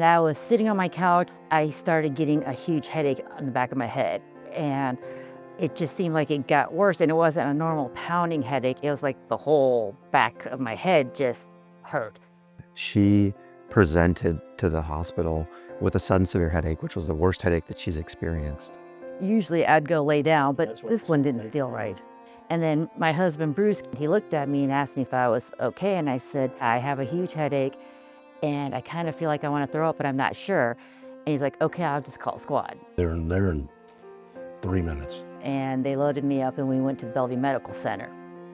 And I was sitting on my couch. I started getting a huge headache on the back of my head. And it just seemed like it got worse. And it wasn't a normal pounding headache. It was like the whole back of my head just hurt. She presented to the hospital with a sudden severe headache, which was the worst headache that she's experienced. Usually I'd go lay down, but this one didn't feel right. And then my husband, Bruce, he looked at me and asked me if I was okay. And I said, I have a huge headache and I kind of feel like I want to throw up, but I'm not sure. And he's like, okay, I'll just call squad. They're there in 3 minutes. And they loaded me up and we went to the Bellevue Medical Center.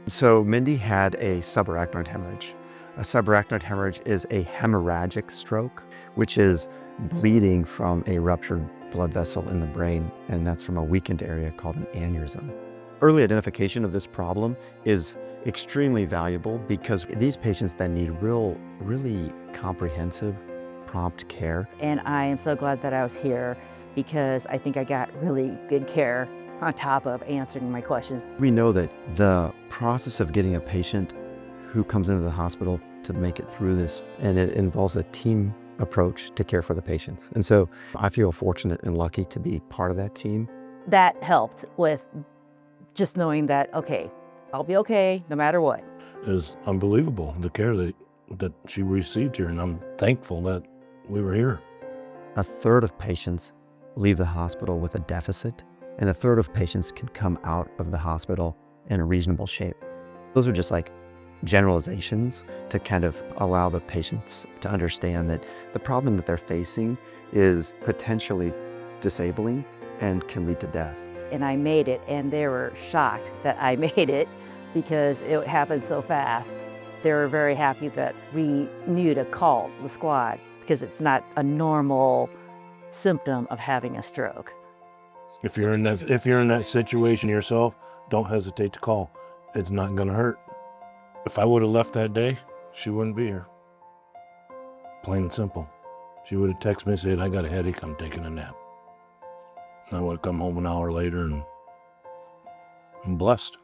So Mindy had a subarachnoid hemorrhage. A subarachnoid hemorrhage is a hemorrhagic stroke, which is bleeding from a ruptured blood vessel in the brain, and that's from a weakened area called an aneurysm. Early identification of this problem is extremely valuable because these patients then need really comprehensive, prompt care. And I am so glad that I was here because I think I got really good care on top of answering my questions. We know that the process of getting a patient who comes into the hospital to make it through this, and it involves a team approach to care for the patients. And so I feel fortunate and lucky to be part of that team. That helped with just knowing that, okay, I'll be okay no matter what. It was unbelievable, the care that she received here, and I'm thankful that we were here. A third of patients leave the hospital with a deficit, and a third of patients can come out of the hospital in a reasonable shape. Those are just like generalizations to kind of allow the patients to understand that the problem that they're facing is potentially disabling and can lead to death. And I made it, and they were shocked that I made it because it happened so fast. They were very happy that we knew to call the squad because it's not a normal symptom of having a stroke. If you're in that situation yourself, don't hesitate to call. It's not gonna hurt. If I would have left that day, she wouldn't be here. Plain and simple. She would have texted me and said, I got a headache, I'm taking a nap. And I would have come home an hour later and I'm blessed.